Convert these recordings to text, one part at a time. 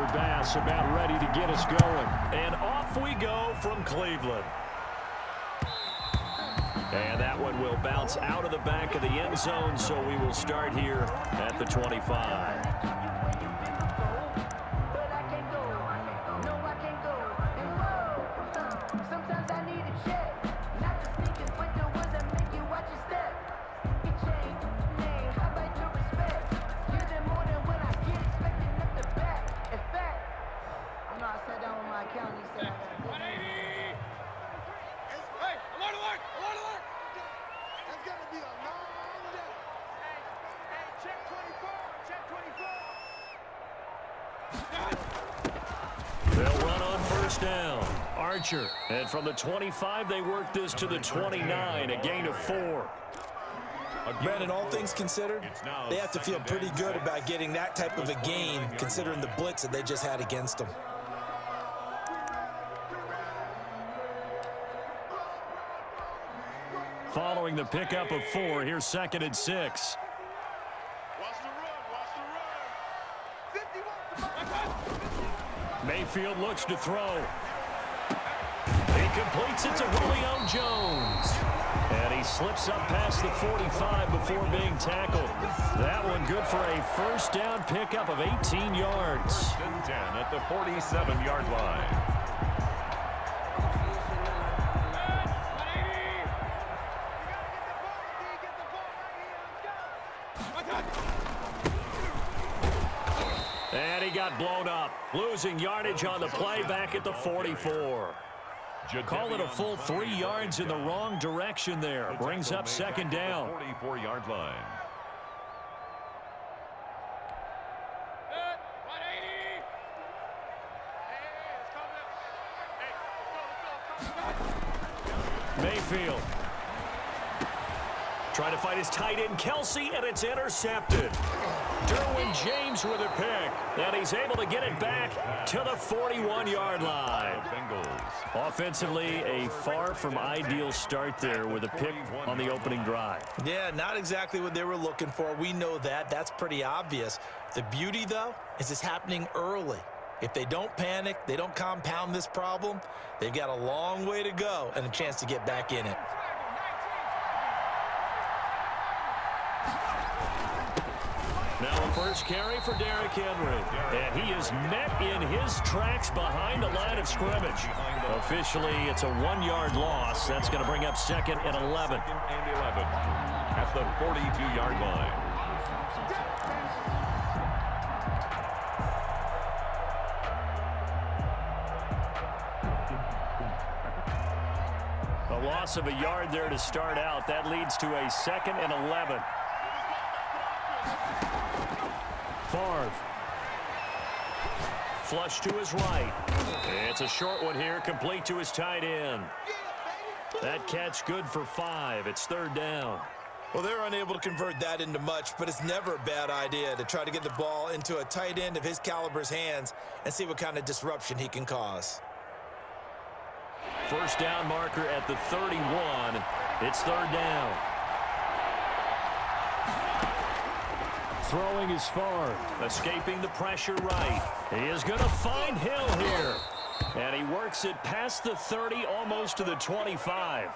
Tyler Bass about ready to get us going. And off we go from Cleveland. And that one will bounce out of the back of the end zone, so we will start here at the 25. They'll run on first down. Archer. And from the 25, they work this to the 29, a gain of 4. Brandon, all things considered, they have to feel pretty good about getting that type of a gain, considering the blitz that they just had against them. Following the pickup of 4, here's 2nd and 6. Mayfield looks to throw. He completes it to Julio Jones. And he slips up past the 45 before being tackled. That one good for a first down pickup of 18 yards. 10 at the 47-yard line. And he got blown up, losing yardage on the play back at the 44. Call it a full 3 yards in the wrong direction there. Brings up 2nd down. 44-yard line. Mayfield. Trying to fight his tight end, Kelsey, and it's intercepted. Derwin James with a pick. And he's able to get it back to the 41-yard line. Offensively, a far from ideal start there with a pick on the opening drive. Yeah, not exactly what they were looking for. We know that. That's pretty obvious. The beauty, though, is it's happening early. If they don't panic, they don't compound this problem, they've got a long way to go and a chance to get back in it. Now a first carry for Derrick Henry. And he is met in his tracks behind the line of scrimmage. Officially, it's a 1-yard loss. That's going to bring up 2nd and 11. 2nd and 11 at the 42-yard line. A loss of a yard there to start out. That leads to a 2nd and 11. Favre. Flush to his right. It's a short one here, complete to his tight end. That catch good for 5. It's 3rd down. Well, they're unable to convert that into much, but it's never a bad idea to try to get the ball into a tight end of his caliber's hands and see what kind of disruption he can cause. First down marker at the 31. It's 3rd down. Throwing is far. Escaping the pressure right. He is going to find Hill here. And he works it past the 30, almost to the 25.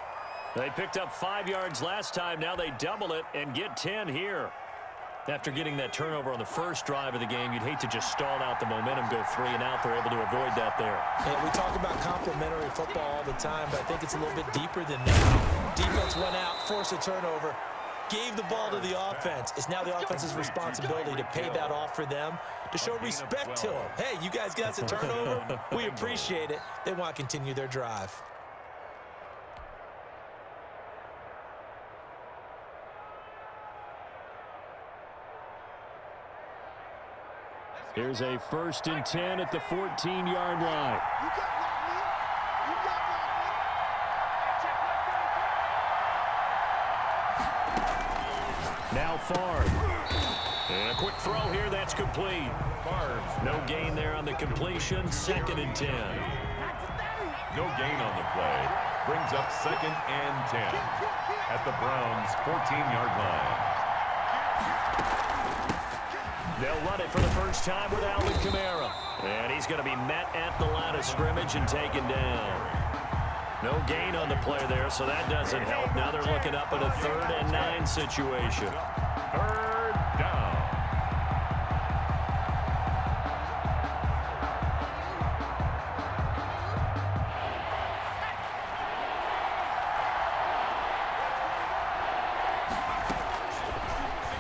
They picked up 5 yards last time. Now they double it and get 10 here. After getting that turnover on the first drive of the game, you'd hate to just stall out the momentum, go 3 and out. They're able to avoid that there. Yeah, we talk about complementary football all the time, but I think it's a little bit deeper than that. Defense went out, forced a turnover, gave the ball to the offense. It's now the offense's responsibility to pay that off for them, to show respect to them. Hey, you guys got us a turnover. We appreciate it. They want to continue their drive. Here's a 1st and 10 at the 14-yard line. Now Favre. And a quick throw here, that's complete. Favre, no gain there on the completion, 2nd and 10. No gain on the play. Brings up 2nd and 10 at the Browns' 14-yard line. They'll run it for the first time with Alvin Kamara. And he's going to be met at the line of scrimmage and taken down. No gain on the play there, so that doesn't help. Now they're looking up at a 3rd and 9 situation. 3rd down.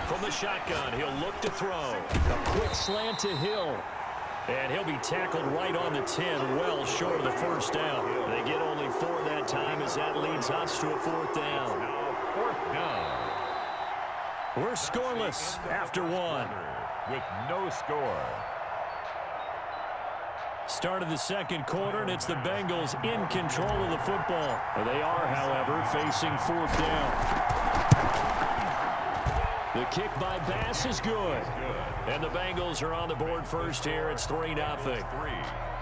From the shotgun, he'll look to throw. A quick slant to Hill. And he'll be tackled right on the 10, well short of the first down. They get only 4 that time as that leads us to a 4th down. Now 4th down. We're scoreless after 1. With no score. Start of the second quarter, and it's the Bengals in control of the football. They are, however, facing 4th down. The kick by Bass is good. And the Bengals are on the board first here. It's 3-0.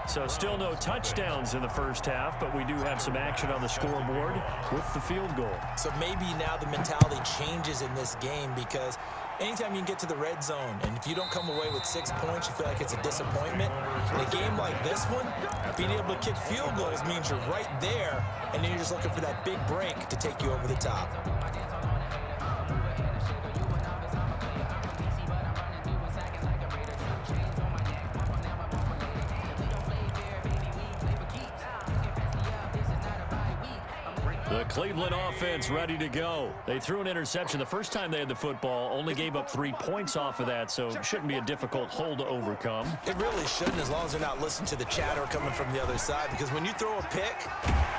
So still no touchdowns in the first half, but we do have some action on the scoreboard with the field goal. So maybe now the mentality changes in this game because anytime you can get to the red zone, and if you don't come away with 6 points, you feel like it's a disappointment. In a game like this one, being able to kick field goals means you're right there, and then you're just looking for that big break to take you over the top. The Cleveland offense ready to go. They threw an interception the first time they had the football, only gave up 3 points off of that, so it shouldn't be a difficult hole to overcome. It really shouldn't, as long as they're not listening to the chatter coming from the other side, because when you throw a pick,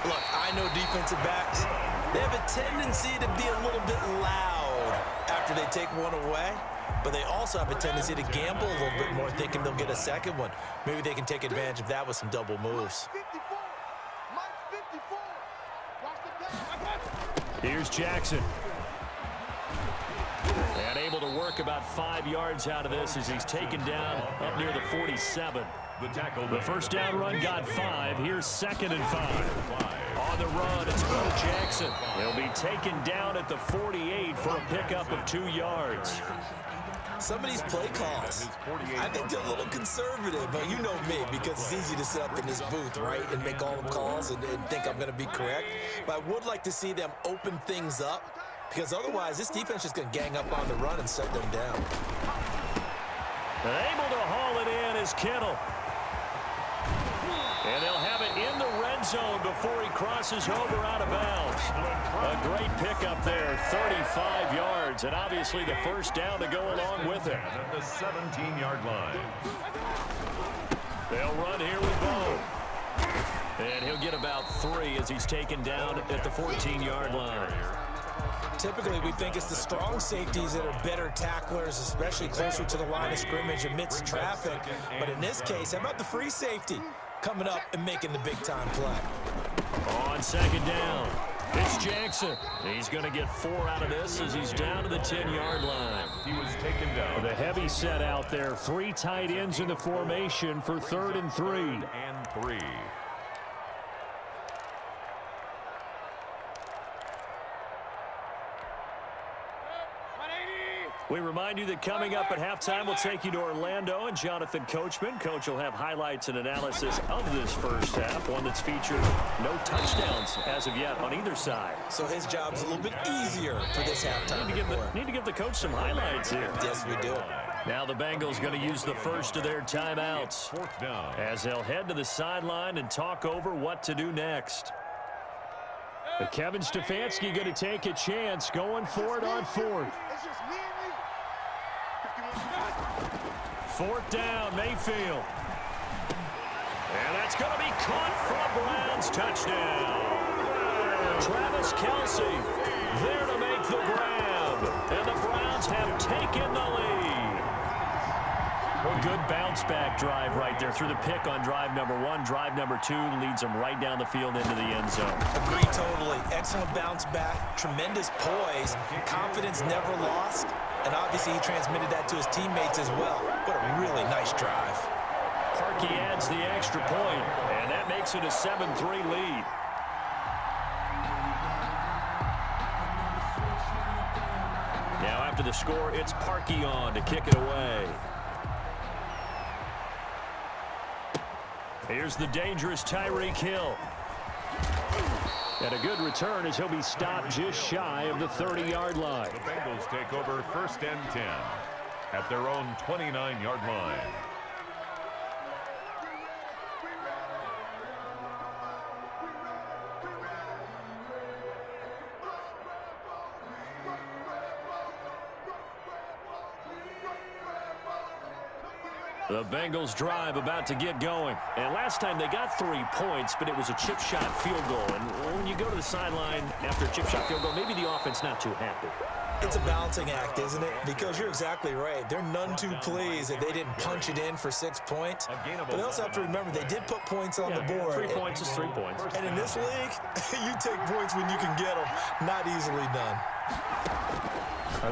look, I know defensive backs, they have a tendency to be a little bit loud after they take one away, but they also have a tendency to gamble a little bit more, thinking they'll get a second one. Maybe they can take advantage of that with some double moves. Here's Jackson. And able to work about 5 yards out of this as he's taken down up near the 47. The first down run got 5. Here's 2nd and 5. On the run, it's Bo Jackson. He'll be taken down at the 48 for a pickup of 2 yards. Some of these play calls, I think they're a little conservative, but you know me, because it's easy to sit up in this booth, right, and make all the calls and think I'm going to be correct. But I would like to see them open things up, because otherwise this defense is going to gang up on the run and shut them down. Able to haul it in is Kittle. And they'll have it in the red zone before he crosses over out of bounds. A great pickup there, 35 yards, and obviously the first down to go along with it. At the 17-yard line. They'll run here with Bo. And he'll get about 3 as he's taken down at the 14-yard line. Typically, we think it's the strong safeties that are better tacklers, especially closer to the line of scrimmage amidst traffic. But in this case, how about the free safety coming up and making the big-time play? On 2nd down, it's Jackson. He's going to get 4 out of this as he's down to the 10-yard line. He was taken down. The heavy set out there. 3 tight ends in the formation for 3rd and 3. 3rd and 3. We remind you that coming up at halftime, we'll take you to Orlando and Jonathan Coachman. Coach will have highlights and analysis of this first half, one that's featured no touchdowns as of yet on either side. So his job's a little bit easier for this halftime. Need to give the coach some highlights here. Yes, we do. Now the Bengals going to use the first of their timeouts 4th down. as they'll head to the sideline and talk over what to do next. But Kevin Stefanski going to take a chance going for it on 4th. 4th down, Mayfield. And that's going to be caught for a Browns touchdown. Travis Kelce there to make the grab. And the Browns have taken the lead. A good bounce-back drive right there through the pick on drive number 1. Drive number 2 leads them right down the field into the end zone. Agree totally. Excellent bounce back, tremendous poise, confidence never lost, and obviously he transmitted that to his teammates as well. What a really nice drive. Parkey adds the extra point, and that makes it a 7-3 lead. Now after the score, it's Parkey on to kick it away. Here's the dangerous Tyreek Hill. And a good return as he'll be stopped just shy of the 30-yard line. The Bengals take over 1st and 10 at their own 29-yard line. The Bengals drive about to get going. And last time they got 3 points, but it was a chip shot field goal. And when you go to the sideline after a chip shot field goal, maybe the offense not too happy. It's a balancing act, isn't it? Because you're exactly right. They're none too pleased that they didn't punch it in for 6 points. But they also have to remember they did put points on the board. 3 points is 3 points. And in this league, you take points when you can get them. Not easily done.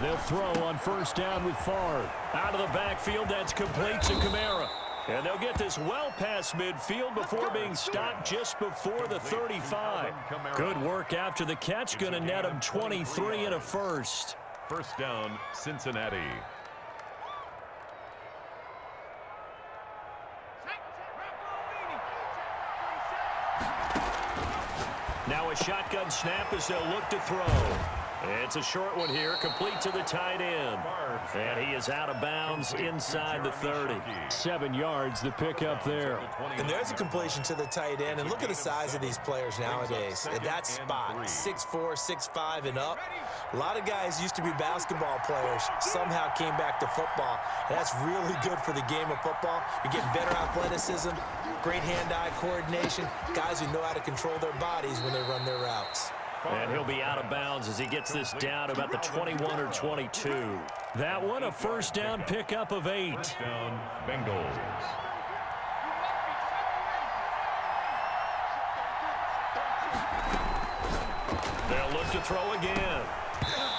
They'll throw on 1st down with Favre. Out of the backfield, that's complete to Kamara. And they'll get this well past midfield before being stopped just before the 35. Good work after the catch. Going to net him 23 and a first. 1st down, Cincinnati. Now a shotgun snap as they'll look to throw. It's a short one here, complete to the tight end. And he is out of bounds inside the 30. 7 yards, the pickup there. And there's a completion to the tight end. And look at the size of these players nowadays. At that spot, 6'4", 6'5", and up. A lot of guys used to be basketball players, somehow came back to football. And that's really good for the game of football. You're getting better athleticism, great hand-eye coordination, guys who know how to control their bodies when they run their routes. And he'll be out of bounds as he gets this down to about the 21 or 22. That one, a 1st down pickup of 8. 1st down, Bengals. They'll look to throw again.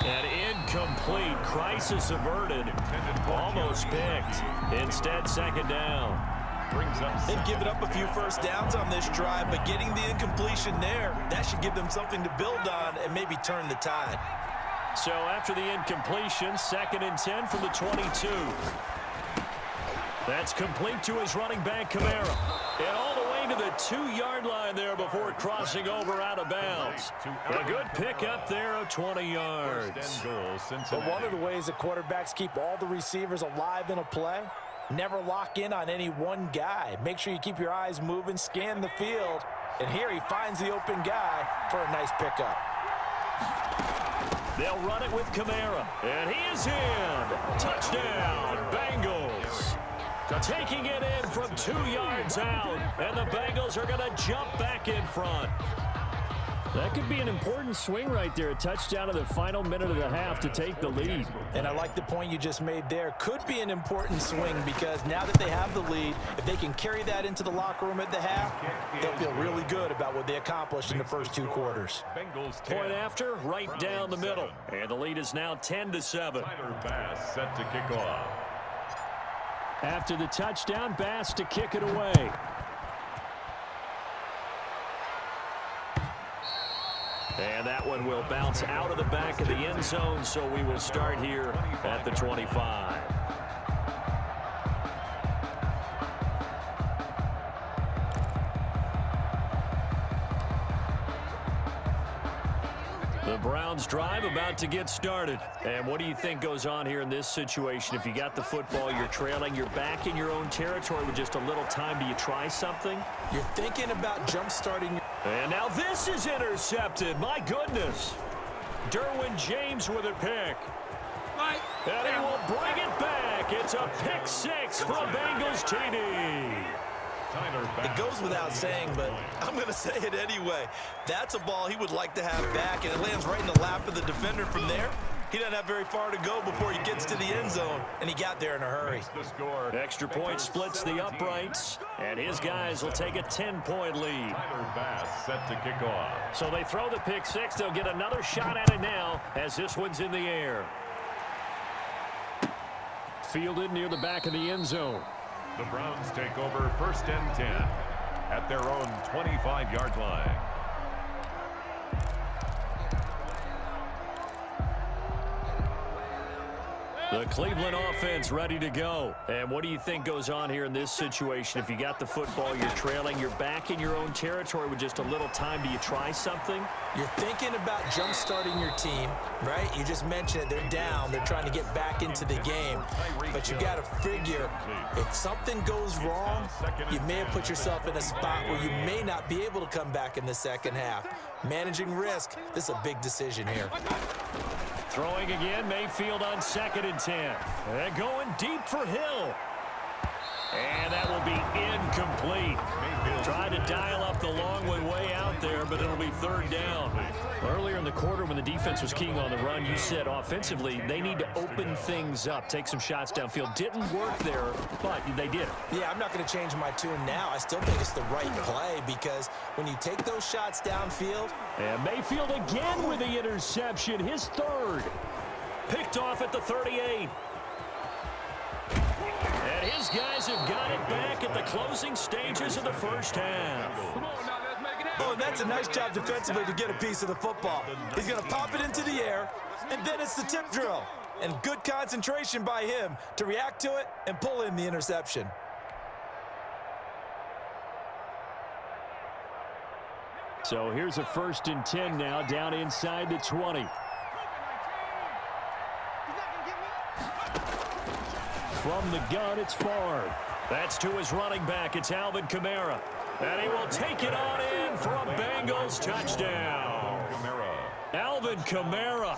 And incomplete. Crisis averted. Almost picked. Instead, 2nd down. They've given up a few 1st downs on this drive, but getting the incompletion there, that should give them something to build on and maybe turn the tide. So after the incompletion, 2nd and 10 from the 22. That's complete to his running back, Kamara. And all the way to the 2-yard line there before crossing over out of bounds. A good pickup there of 20 yards. But one of the ways that quarterbacks keep all the receivers alive in a play, never lock in on any one guy. Make sure you keep your eyes moving, scan the field. And here he finds the open guy for a nice pickup. They'll run it with Kamara. And he is in. Touchdown, Bengals. Taking it in from 2 yards out. And the Bengals are going to jump back in front. That could be an important swing right there. A touchdown in the final minute of the half to take the lead. And I like the point you just made there. Could be an important swing because now that they have the lead, if they can carry that into the locker room at the half, they'll feel really good about what they accomplished in the first 2 quarters. Point after, right down the middle. And the lead is now 10-7. Tyler Bass set to kick off. After the touchdown, Bass to kick it away. And that one will bounce out of the back of the end zone, so we will start here at the 25. The Browns drive about to get started. And what do you think goes on here in this situation? If you got the football, you're trailing, you're back in your own territory with just a little time. Do you try something? You're thinking about jump-starting. And now this is intercepted. My goodness. Derwin James with a pick. And he will bring it back. It's a pick 6 from Bengals TD. It goes without saying, but I'm going to say it anyway. That's a ball he would like to have back, and it lands right in the lap of the defender from there. He doesn't have very far to go before he gets to the end zone, and he got there in a hurry. Extra point splits the uprights, and his guys will take a 10-point lead. Tyler Bass set to kick off. So they throw the pick 6. They'll get another shot at it now as this one's in the air. Fielded near the back of the end zone. The Browns take over 1st and 10 at their own 25-yard line. The Cleveland offense ready to go. And what do you think goes on here in this situation? If you got the football, you're trailing, you're back in your own territory with just a little time. Do you try something? You're thinking about jump-starting your team, right? You just mentioned it. They're down. They're trying to get back into the game. But you got to figure, if something goes wrong, you may have put yourself in a spot where you may not be able to come back in the second half. Managing risk, this is a big decision here. Throwing again, Mayfield on 2nd and 10. And going deep for Hill. And that will be incomplete. Tried to dial up the long one way out there, but it'll be 3rd down. Earlier in the quarter when the defense was keying on the run, you said offensively they need to open things up, take some shots downfield. Didn't work there, but they did. Yeah, I'm not going to change my tune now. I still think it's the right play because when you take those shots downfield. And Mayfield again with the interception, his 3rd. Picked off at the 38. And his guys have got it back at the closing stages of the first half. Oh, and that's a nice job defensively to get a piece of the football. He's going to pop it into the air, and then it's the tip drill. And good concentration by him to react to it and pull in the interception. So here's a 1st and 10 now, down inside the 20. From the gun, it's Favre. That's to his running back. It's Alvin Kamara. And he will take it on in for a Bengals touchdown. Alvin Kamara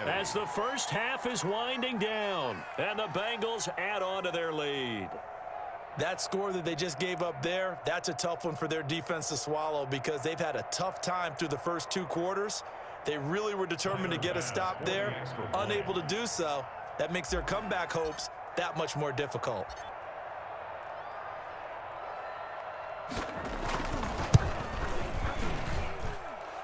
as the first half is winding down. And the Bengals add on to their lead. That score that they just gave up there, that's a tough one for their defense to swallow because they've had a tough time through the first 2 quarters. They really were determined to get a stop there, unable to do so. That makes their comeback hopes that much more difficult.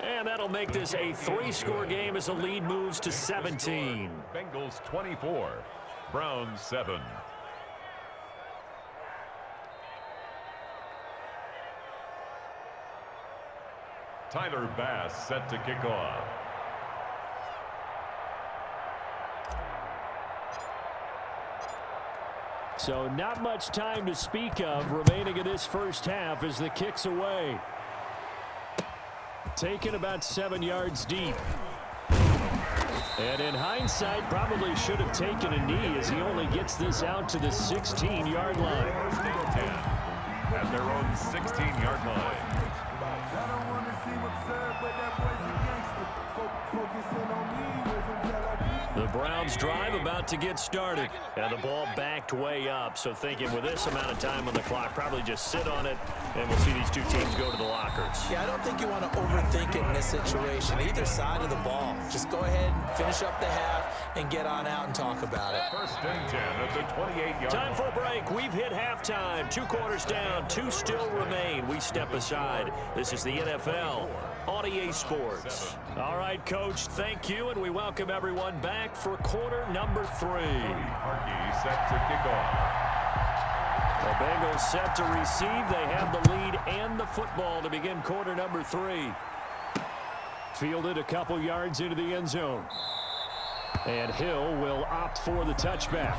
And that'll make this a 3-score game as the lead moves to 17. Bengals 24, Browns 7. Tyler Bass set to kick off. So not much time to speak of remaining in this first half as the kick's away. Taken about 7 yards deep. And in hindsight, probably should have taken a knee as he only gets this out to the 16-yard line. 1st and 10 at their own 16-yard line. The Browns drive about to get started. And the ball backed way up. So thinking with this amount of time on the clock, probably just sit on it, and we'll see these two teams go to the lockers. Yeah, I don't think you want to overthink it in this situation, either side of the ball. Just go ahead and finish up the half and get on out and talk about it. 1st and 10 at the 28-yard line. Time for a break. We've hit halftime. 2 quarters down. 2 still remain. We step aside. This is the NFL on EA Sports. All right, Coach, thank you, and we welcome everyone back for quarter number 3. Harkey set to kick off. The Bengals set to receive. They have the lead and the football to begin quarter number 3. Fielded a couple yards into the end zone. And Hill will opt for the touchback.